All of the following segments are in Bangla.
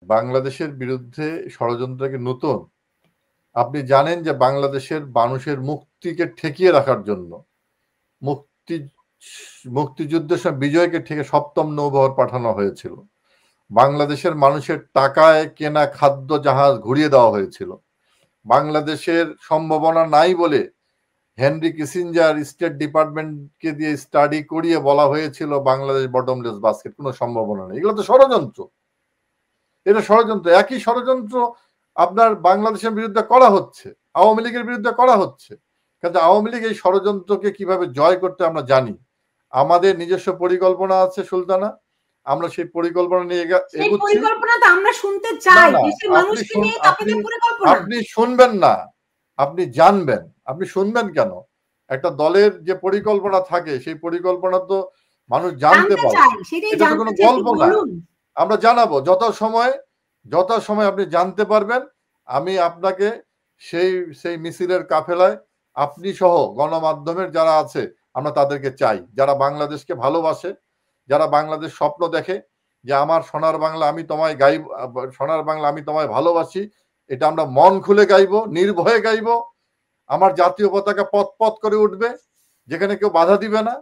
বাংলাদেশের বিরুদ্ধে ষড়যন্ত্রকে নতুন? আপনি জানেন যে বাংলাদেশের মানুষের মুক্তিকে ঠেকিয়ে রাখার জন্য মুক্তিযুদ্ধের সময় বিজয়কে ঠেকে ৭ম নৌবহর পাঠানো হয়েছিল। বাংলাদেশের মানুষের টাকায় কেনা খাদ্য জাহাজ ঘুরিয়ে দেওয়া হয়েছিল। বাংলাদেশের সম্ভাবনা নাই বলে হেনরি কিসিঞ্জার স্টেট ডিপার্টমেন্টকে দিয়ে স্টাডি করিয়ে বলা হয়েছিল বাংলাদেশ বটমলেস বাস্কেট, কোনো সম্ভাবনা নেই। এগুলো তো ষড়যন্ত্র, এটা ষড়যন্ত্র। একই ষড়যন্ত্র আপনার বাংলাদেশের বিরুদ্ধে করা হচ্ছে, আওয়ামী লীগের বিরুদ্ধে করা হচ্ছে। কিন্তু আওয়ামী লীগ এই ষড়যন্ত্রকে কিভাবে জয় করতে আমরা জানি। আমাদের নিজস্ব পরিকল্পনা আছে সুলতানা, আমরা সেই পরিকল্পনা নিয়ে এগোচ্ছি। আমরা শুনতে চাই, দেশের মানুষকে নিয়ে আপনাদের পরিকল্পনা। আপনি শুনবেন না, আপনি জানবেন। আপনি শুনবেন কেন? একটা দলের যে পরিকল্পনা থাকে সেই পরিকল্পনা তো মানুষ জানতে পারে, এটা তো কোনো গল্প না। আমরা জানাবো যত সময় আপনি জানতে পারবেন। আমি আপনাকে সেই মিছিলের কাফেলায় আপনি সহ গণমাধ্যমের যারা আছে আমরা তাদেরকে চাই, যারা বাংলাদেশকে ভালোবাসে, যারা বাংলাদেশ স্বপ্ন দেখে যে আমার সোনার বাংলা আমি তোমায় গাইব, সোনার বাংলা আমি তোমায় ভালোবাসি, এটা আমরা মন খুলে গাইব, নির্ভয়ে গাইব। আমার জাতীয় পতাকা পথ পথ করে উঠবে, যেখানে কেউ বাধা দিবে না,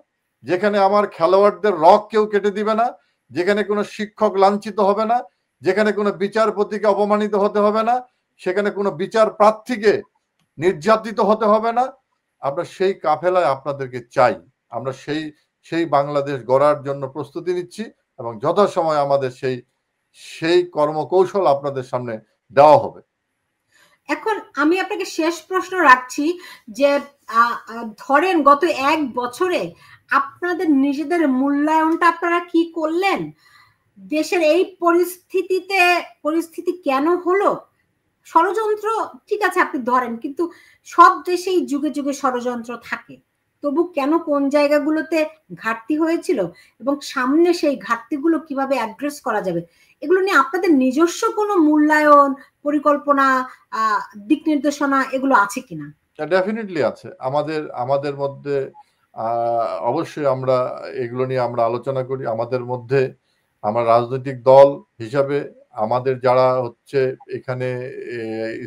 যেখানে আমার খেলোয়াড়দের রক কেউ কেটে দিবে না, যেখানে কোনো শিক্ষক লাঞ্ছিত হবে না, যেখানে কোনো বিচারপতিকে অপমানিত হতে হবে না, সেখানে কোনো বিচার প্রার্থীকে নির্যাতিত হতে হবে না। আমরা সেই কাফেলায় আপনাদেরকে চাই। আমরা সেই বাংলাদেশ গড়ার জন্য প্রস্তুতি নিচ্ছি এবং যথাসময় আমাদের সেই কর্মকৌশল আপনাদের সামনে দেওয়া হবে। এখন আমি আপনাকে শেষ প্রশ্ন রাখছি যে ধরেন গত 1 বছরে আপনাদের নিজেদের মূল্যায়নটা আপনারা কি করলেন? দেশের এই পরিস্থিতি কেন হলো? ষড়যন্ত্র ঠিক আছে আপনি ধরেন, কিন্তু সব দেশেই যুগে যুগে ষড়যন্ত্র থাকে, তবু কেন কোন জায়গাগুলোতে ঘাটতি হয়েছিল এবং সামনে সেই ঘাটতিগুলো কিভাবে অ্যাড্রেস করা যাবে, এগুলো নিয়ে আপনাদের নিজস্ব কোনো মূল্যায়ন, পরিকল্পনা, দিক নির্দেশনা এগুলো আছে কিনা? ডেফিনেটলি আছে। আমাদের মধ্যে অবশ্যই আমরা এগুলো নিয়ে আমরা আলোচনা করি। আমাদের মধ্যে আমরা রাজনৈতিক দল হিসাবে আমাদের যারা হচ্ছে এখানে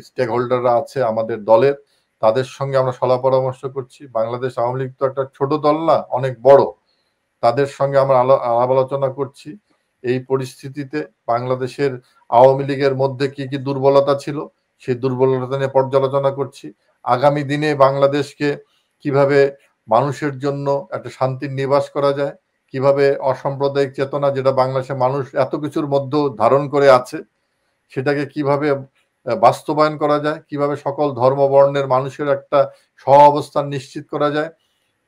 স্টেক হোল্ডাররা আছে আমাদের দলের, তাদের সঙ্গে আমরা সলা পরামর্শ করছি। বাংলাদেশ আওয়ামী লীগ তো একটা ছোট দল না, অনেক বড়। তাদের সঙ্গে আমরা আলাপ আলোচনা করছি। এই পরিস্থিতিতে বাংলাদেশের আওয়ামী লীগের মধ্যে কি কি দুর্বলতা ছিল সেই দুর্বলতা নিয়ে পর্যালোচনা করছি। আগামী দিনে বাংলাদেশকে কিভাবে মানুষের জন্য একটা শান্তির নিবাস করা যায়, কিভাবে অসাম্প্রদায়িক চেতনা যেটা বাংলাদেশের মানুষ এত কিছুর মধ্যে ধারণ করে আছে সেটাকে কিভাবে বাস্তবায়ন করা যায়, কিভাবে সকল ধর্ম বর্ণের মানুষের একটা সহাবস্থান নিশ্চিত করা যায়,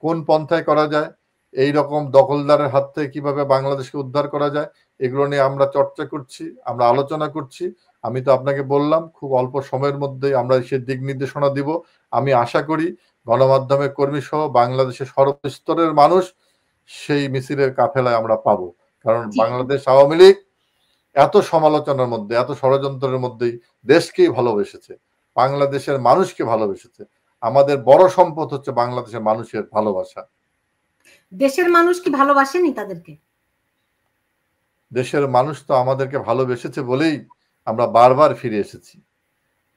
কোন পন্থায় করা যায়, এই রকম দখলদারের হাত থেকে কিভাবে বাংলাদেশকে উদ্ধার করা যায়, এগুলো নিয়ে আমরা চর্চা করছি, আমরা আলোচনা করছি। আমি তো আপনাকে বললাম খুব অল্প সময়ের মধ্যেই আমরা সে দিক নির্দেশনা দিব। আমি আশা করি গণমাধ্যমের কর্মী সহ বাংলাদেশের সর্বস্তরের মানুষ সেই মিছিলের কাফেলায় আমরা পাবো। কারণ বাংলাদেশ আওয়ামী লীগ এত সমালোচনার মধ্যে, এত ষড়যন্ত্রের মধ্যেই দেশকেই ভালোবেসেছে, বাংলাদেশের মানুষকে ভালোবেসেছে। আমাদের বড় সম্পদ হচ্ছে বাংলাদেশের মানুষের ভালোবাসা। দেশের মানুষ কি ভালোবাসেনি তাদেরকে? দেশের মানুষ তো আমাদেরকে ভালোবেসেছে বলেই আমরা বারবার ফিরে এসেছি।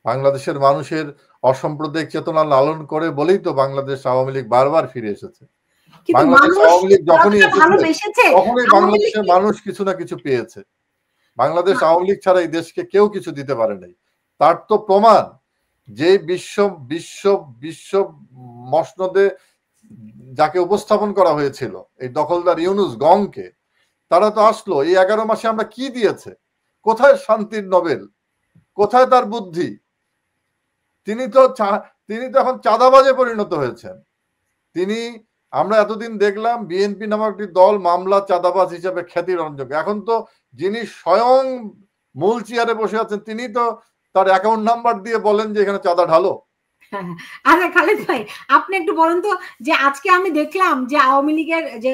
বাংলাদেশের মানুষের অসাম্প্রদায়িক চেতনা লালন করে বলেই তো বাংলাদেশ আওয়ামী লীগ বারবার ফিরে এসেছে। বাংলাদেশ আওয়ামী লীগ যখনই এসেছে তখনই বাংলাদেশের মানুষ কিছু না কিছু পেয়েছে। বাংলাদেশ আওয়ামী লীগ ছাড়া এই দেশকে কেউ কিছু দিতে পারে নাই। তার তো প্রমাণ যে বিশ্ব মসনদে যাকে উপস্থাপন করা হয়েছিল এই দখলদার ইউনুস গংকে, তারা তো আসলো। এই 11 মাসে আমরা কি দিয়েছে? কোথায় শান্তির নোবেল? কোথায় তার বুদ্ধি? তিনি তো এখন চাঁদাবাজে পরিণত হয়েছেন। আমরা এতদিন দেখলাম বিএনপি নামক একটি দল মামলা চাঁদাবাজ হিসেবে খ্যাতিরঞ্জক। এখন তো যিনি স্বয়ং মূল চেয়ারে বসে আছেন তিনি তো তার অ্যাকাউন্ট নাম্বার দিয়ে বলেন যে এখানে চাঁদা ঢালো। আচ্ছা খালেদ ভাই, আপনি একটু বলেন তো যে আজকে আমি দেখলাম যে আওয়ামী লীগের যে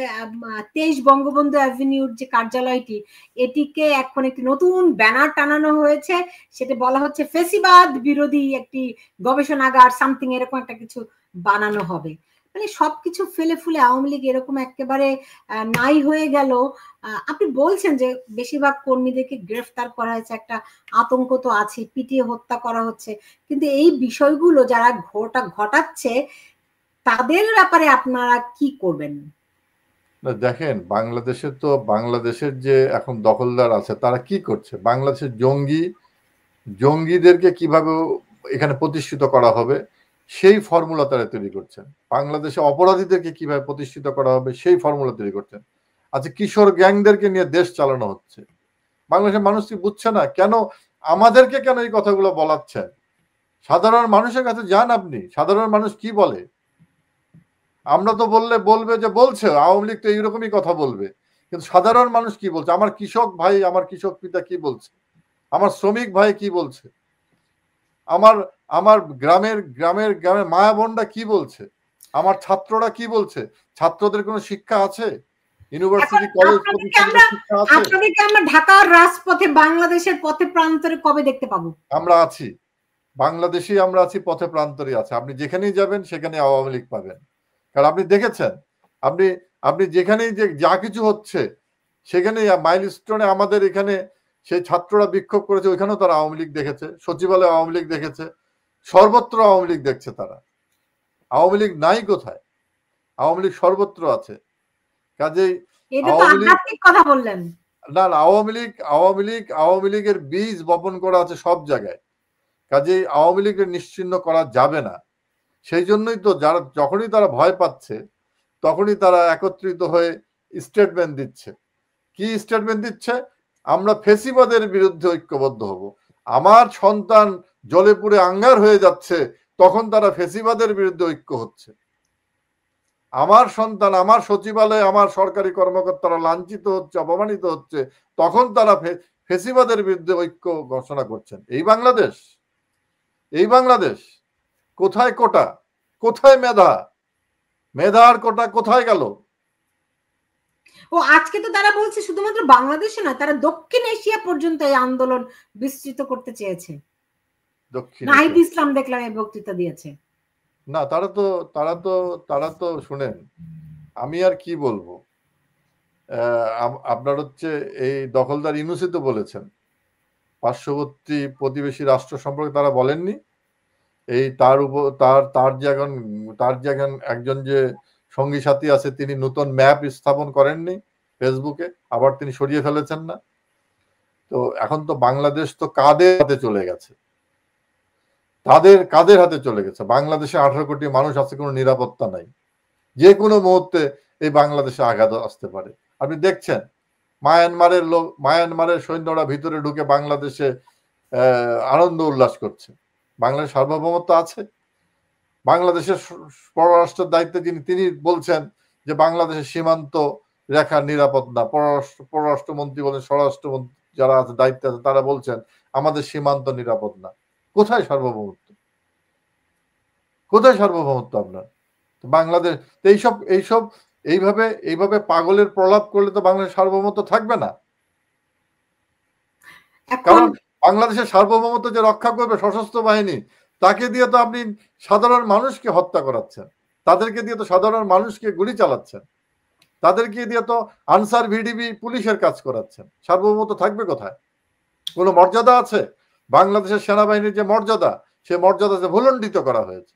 23 বঙ্গবন্ধু অ্যাভিনিউর যে কার্যালয়টি, এটিকে এখন একটি নতুন ব্যানার টানানো হয়েছে। সেটা বলা হচ্ছে ফেসিবাদ বিরোধী একটি গবেষণাগার, সামথিং এরকম একটা কিছু বানানো হবে। মানে সবকিছু ফেলে ফুলে আওয়ামী লীগ এরকম একেবারে নাই হয়ে গেল। আপনি বলছেন যে বেশিরভাগ কর্মীদেরকে গ্রেফতার করা হয়েছে, একটা আতঙ্ক তো আছে, পিটিয়ে হত্যা করা হচ্ছে, কিন্তু এই বিষয়গুলো যারা ঘটাচ্ছে তাদের ব্যাপারে আপনারা কি করবেন? দেখেন, বাংলাদেশের যে এখন দখলদার আছে তারা কি করছে, বাংলাদেশের জঙ্গিদেরকে কিভাবে এখানে প্রতিষ্ঠিত করা হবে সেই ফর্মুলা তারা তৈরি করছেন। বাংলাদেশে অপরাধীদেরকে কিভাবে প্রতিষ্ঠিত করা হবে সেই ফর্মুলা তৈরি করছেন। আচ্ছা, কিশোর গ্যাংদেরকে নিয়ে দেশ চালানো হচ্ছে। বাংলাদেশের মানুষ কি বুঝছে না? কেন আমাদেরকে কেন এই কথাগুলো বলাচ্ছেন? সাধারণ মানুষের কাছে যান আপনি, সাধারণ মানুষ কি বলে? আমরা তো বলবে যে বলছে আওয়ামী লীগ তো এইরকমই কথা বলবে, কিন্তু সাধারণ মানুষ কি বলছে? আমার কৃষক ভাই, আমার কৃষক পিতা কি বলছে? আমার শ্রমিক ভাই কি বলছে? আমার আমার গ্রামের মায়া বোনরা কি বলছে? আমার ছাত্ররা কি বলছে? ছাত্রদের কোনো শিক্ষা আছে? ইউনিভার্সিটি কলেজ প্রতিষ্ঠানে শিক্ষা আছে? আপনাদেরকে আমরা ঢাকার রাজপথে, বাংলাদেশের পথে প্রান্তরে কবে দেখতে পাবো? আমরা আছি, বাংলাদেশেই আমরা আছি, পথে প্রান্তরে আছে। আপনি যেখানেই যাবেন সেখানে আওয়ামী লীগ পাবেন। কারণ আপনি দেখেছেন, আপনি আপনি যেখানেই যে যা কিছু হচ্ছে সেখানেই মাইলস্টোনে আমাদের এখানে সেই ছাত্ররা বিক্ষোভ করেছে, ওইখানেও তারা আওয়ামী লীগ দেখেছে, সচিবালয়ে আওয়ামী লীগ দেখেছে, সর্বত্র আওয়ামী লীগ দেখছে তারা। আওয়ামী লীগ নাই কোথায়? আওয়ামী লীগ সর্বত্র আছে। কাজেই আওয়ামী লীগ কথা বললেন না, আওয়ামী লীগের বীজ বপন করা আছে সব জায়গায়। কাজেই আওয়ামী লীগের নিশ্চিহ্ন করা যাবে না। সেই জন্যই তো যখনই তারা ভয় পাচ্ছে তখনই তারা একত্রিত হয়ে স্টেটমেন্ট দিচ্ছে। কি স্টেটমেন্ট দিচ্ছে? আমরা ফেসিবাদের বিরুদ্ধে ঐক্যবদ্ধ হব। আমার সন্তান জলে পুড়ে আঙ্গার হয়ে যাচ্ছে, তখন তারা ফেসিবাদের বিরুদ্ধে ঐক্য হচ্ছে। আমার সন্তান, আমার সচিবালয়ে আমার সরকারি কর্মকর্তারা লাঞ্ছিত হচ্ছে, অপমানিত হচ্ছে, তখন তারা ফেসিবাদের বিরুদ্ধে ঐক্য ঘোষণা করছেন। এই বাংলাদেশ কোথায় কোটা, কোথায় মেধার কোটা কোথায় গেল? ও আজকে তো তারা বলছে শুধুমাত্র বাংলাদেশে না, তারা দক্ষিণ এশিয়া পর্যন্ত এই আন্দোলন বিস্তৃত করতে চেয়েছে। নাহিদ ইসলাম দেখলাম এই বক্তৃতা দিয়েছে। না, তারা তো শুনেন, আমি আর কি বলবো। আপনার হচ্ছে এই দখলদার ইউনূসী তো বলেছেন, পার্শ্ববর্তী প্রতিবেশী রাষ্ট্র সম্পর্কে তারা বলেননি। এই তার যে এখন একজন যে সঙ্গী সাথী আছে তিনি নতুন ম্যাপ স্থাপন করেননি ফেসবুকে, আবার তিনি সরিয়ে ফেলেছেন না। তো এখন তো বাংলাদেশ তো কাদের হাতে চলে গেছে, কাদের হাতে চলে গেছে? বাংলাদেশে 18 কোটি মানুষ আছে, কোনো নিরাপত্তা নাই। যে কোনো মুহূর্তে এই বাংলাদেশে আঘাত আসতে পারে। আপনি দেখছেন মায়ানমারের সৈন্যরা ভিতরে ঢুকে বাংলাদেশে আনন্দ উল্লাস করছে। বাংলাদেশ সার্বভৌমত্ব আছে। বাংলাদেশের পররাষ্ট্রের দায়িত্বে তিনি বলছেন যে বাংলাদেশের সীমান্ত রেখা নিরাপদ না। পররাষ্ট্রমন্ত্রী বলেন, স্বরাষ্ট্রমন্ত্রী যারা আছে দায়িত্বে আছে তারা বলছেন আমাদের সীমান্ত নিরাপদ না। কোথায় সার্বভৌমত্ব? কোথায় সার্বভৌমত্ব আপনার? বাংলাদেশ এইভাবে পাগলের প্রলাপ করলে তো বাংলাদেশের সার্বভৌমত্ব থাকবে না। কারণ বাংলাদেশের সার্বভৌমত্ব যে রক্ষা করবে সশস্ত্র বাহিনী, তাকে দিয়ে তো আপনি সাধারণ মানুষকে হত্যা করাচ্ছেন, তাদেরকে দিয়ে তো সাধারণ মানুষকে গুলি চালাচ্ছেন, তাদেরকে দিয়ে তো আনসার ভিডিপি পুলিশের কাজ করাচ্ছেন। সার্বভৌমত্ব থাকবে কোথায়? কোনো মর্যাদা আছে? বাংলাদেশের সেনাবাহিনীর যে মর্যাদা, সে মর্যাদা ভুলণ্ডিত করা হয়েছে।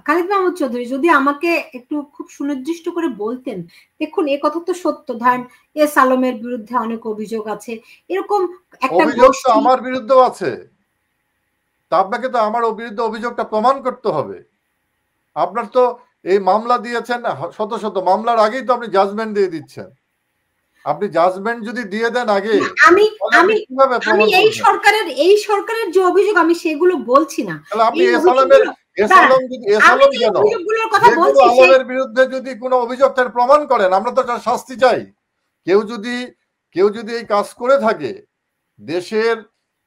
খালিদ মাহমুদ চৌধুরী, যদি আমাকে একটু খুব সুনির্দিষ্ট করে বলতেন। দেখুন, এ কথা তো সত্য, ধরেন এস আলমের বিরুদ্ধে অনেক অভিযোগ আছে, এরকম একটা অভিযোগ তো আমার বিরুদ্ধেও আছে। তা আপনাকে তো আমার বিরুদ্ধে অভিযোগটা প্রমাণ করতে হবে। আপনার তো এই মামলা দিয়েছেন, শত শত মামলার আগেই তো আপনি জাজমেন্ট দিয়ে দিচ্ছেন। আপনি জাজমেন্ট যদি দিয়ে দেন আগে, আমি এই সরকারের যে অভিযোগ আমি সেগুলো বলছি না। তাহলে আপনি আলমের বিরুদ্ধে যদি কোনো অভিযোগ প্রমাণ করেন, আমরা তো শাস্তি চাই। কেউ যদি এই কাজ করে থাকে,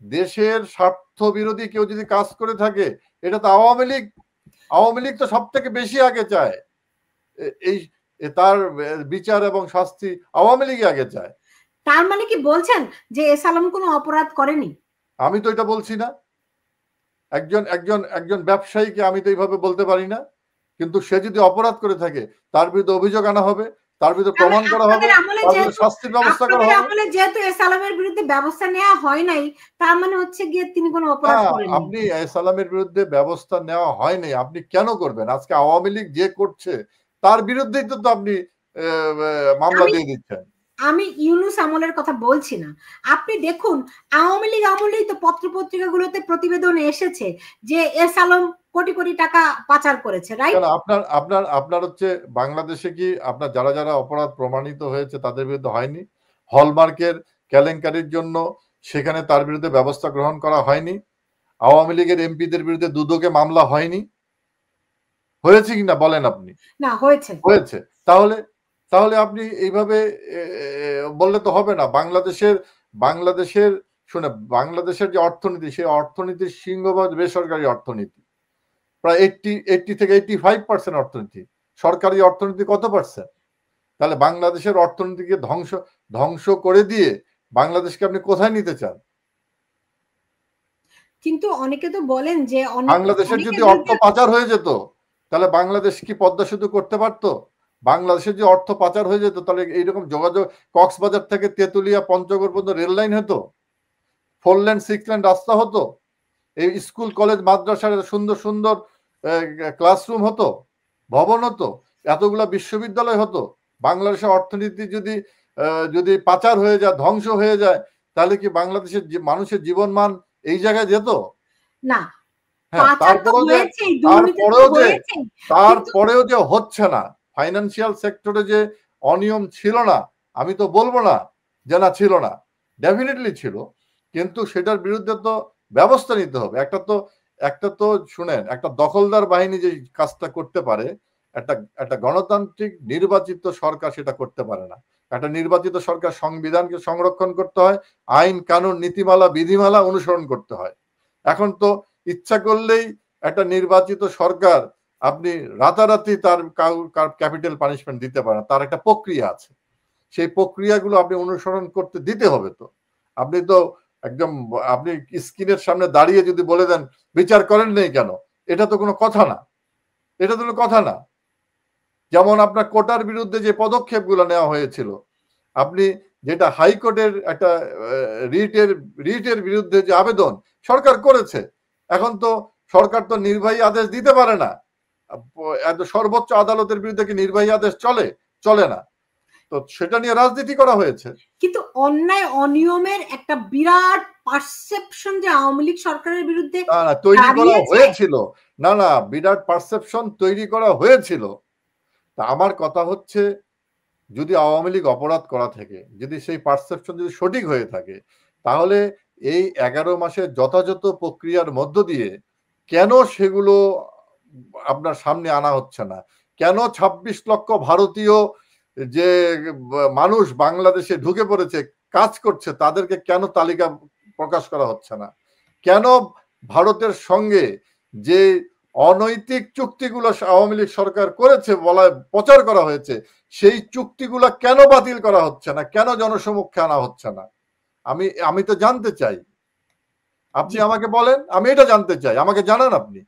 দেশের স্বার্থ বিরোধী কেউ যদি কাজ করে থাকে, এটা তো আওয়ামী লীগ তো সব থেকে বেশি আগে চায়। এই তার বিচার এবং শাস্তি আওয়ামী লীগ আগে চায়। তার মানে কি বলছেন যে এস আলম কোনো অপরাধ করেনি? আমি তো এটা বলছি না। একজন ব্যবসায়ীকে আমি তো এইভাবে বলতে পারি না। কিন্তু সে যদি অপরাধ করে থাকে তার বিরুদ্ধে অভিযোগ আনা হবে, তার বিরুদ্ধে প্রমাণ করা হবে, তার বিরুদ্ধে শাস্তির ব্যবস্থা করা হবে। আমলে যেহেতু এসালামের বিরুদ্ধে ব্যবস্থা নেওয়া হয় নাই, তার মানে হচ্ছে গিয়ে তিনি কোনো অপরাধ করেননি। আপনি এসালামের বিরুদ্ধে ব্যবস্থা নেওয়া হয়নি, আপনি কেন করবেন? আজকে আওয়ামী লীগ যে করছে তার বিরুদ্ধেই তো আপনি মামলা দিয়ে দিচ্ছেন। আমি ইউনূস আমলের কথা বলছি না। আপনি দেখুন আওয়ামী লীগ আমলেই তো পত্রপত্রিকাগুলোতে প্রতিবেদন এসেছে যে এসালাম কোটি কোটি টাকা পাচার করেছে, রাইট? আপনার হচ্ছে বাংলাদেশে কি আপনার যারা যারা অপরাধ প্রমাণিত হয়েছে তাদের বিরুদ্ধে হয়নি? হলমার্কের কেলেঙ্কারির জন্য সেখানে তার বিরুদ্ধে ব্যবস্থা গ্রহণ করা হয়নি? আওয়ামী লীগের এমপিদের বিরুদ্ধে দুদকে মামলা হয়নি? হয়েছে কিনা বলেন আপনি? না, হয়েছে। হয়েছে। তাহলে আপনি এইভাবে বললে তো হবে না। বাংলাদেশের শুনে বাংলাদেশের যে অর্থনীতি, সেই অর্থনীতির সিংহভাগ বেসরকারি অর্থনীতি। প্রায় 80 থেকে 85% অর্থনীতি। সরকারি অর্থনীতি কত পার্সেন্ট? তাহলে বাংলাদেশের অর্থনীতিকে ধ্বংস করে দিয়ে বাংলাদেশকে আপনি কোথায় নিতে চান? কিন্তু অনেকে তো বলেন যে বাংলাদেশের যদি অর্থ পাচার হয়ে যেত তাহলে বাংলাদেশ কি পদ্মা সেতু করতে পারতো? বাংলাদেশের যে অর্থ পাচার হয়ে যেত তাহলে এইরকম যোগাযোগ কক্সবাজার থেকে তেতুলিয়া পঞ্চগড় পর্যন্ত রেল লাইন হতো, 4 লেন 6 লেন রাস্তা হতো, এই স্কুল কলেজ মাদ্রাসার সুন্দর সুন্দর ক্লাসরুম হতো, ভবন হতো, এতগুলা বিশ্ববিদ্যালয় হতো। বাংলাদেশের অর্থনীতি যদি পাচার হয়ে যায়, ধ্বংস হয়ে যায়, তাহলে কি বাংলাদেশের মানুষের জীবন মান এই জায়গায় যেত? না। তারপরেও যে হচ্ছে না, ফাইন্যান্সিয়াল সেক্টরে যে অনিয়ম ছিল না আমি তো বলবো না যে না ছিল না, ডেফিনেটলি ছিল, কিন্তু সেটার বিরুদ্ধে তো ব্যবস্থা নিতে হবে। একটা তো শুনেন, একটা দখলদার বাহিনী যে কাজটা করতে পারে, একটা গণতান্ত্রিক নির্বাচিত সরকার সেটা করতে পারে না। একটা নির্বাচিত সরকার সংবিধানকে সংরক্ষণ করতে হয়, আইন কানুন নীতিমালা বিধিমালা অনুসরণ করতে হয়। এখন তো ইচ্ছা করলেই একটা নির্বাচিত সরকার আপনি রাতারাতি তার ক্যাপিটাল পানিশমেন্ট দিতে পারেন, তার একটা প্রক্রিয়া আছে, সেই প্রক্রিয়াগুলো আপনি অনুসরণ করতে দিতে হবে। তো আপনি তো একদম আপনি স্ক্রিনের সামনে দাঁড়িয়ে যদি বলে দেন বিচার করেন নেই কেন, এটা তো কোনো কথা না, এটা তো কোনো কথা না। যেমন আপনার কোটার বিরুদ্ধে যে পদক্ষেপগুলো নেওয়া হয়েছিল, আপনি যেটা হাইকোর্টের একটা রিটের বিরুদ্ধে যে আবেদন সরকার করেছে, এখন তো সরকার তো নির্বাহী আদেশ দিতে পারে না। সর্বোচ্চ আদালতের বিরুদ্ধে কি নির্বাহী আদেশ চলে না, তো সেটা নিয়ে রাজনীতি করা হয়েছে। কিন্তু অন্যায় অনিয়মের একটা বিরাট পারসেপশন যে আওয়ামী লীগ সরকারের বিরুদ্ধে তৈরি করা হয়েছিল, না বিরাট পারসেপশন তৈরি করা হয়েছিল। তা আমার কথা হচ্ছে, যদি আওয়ামী লীগ অপরাধ করা থাকে, যদি সেই পারসেপশন যদি সঠিক হয়ে থাকে, তাহলে এই 11 মাসের যথাযথ প্রক্রিয়ার মধ্য দিয়ে কেন সেগুলো আপনার সামনে আনা হচ্ছে না? কেন 26 লক্ষ ভারতীয় যে মানুষ বাংলাদেশে ঢুকে পড়েছে, কাজ করছে, তাদেরকে কেন তালিকা প্রকাশ করা হচ্ছে না? কেন ভারতের সঙ্গে যে অনৈতিক চুক্তিগুলো আওয়ামী লীগ সরকার করেছে বলা প্রচার করা হয়েছে, সেই চুক্তিগুলো কেন বাতিল করা হচ্ছে না? কেন জনসমক্ষে আনা হচ্ছে না? আমি তো জানতে চাই, আপনি আমাকে বলেন, আমি এটা জানতে চাই, আমাকে জানান আপনি।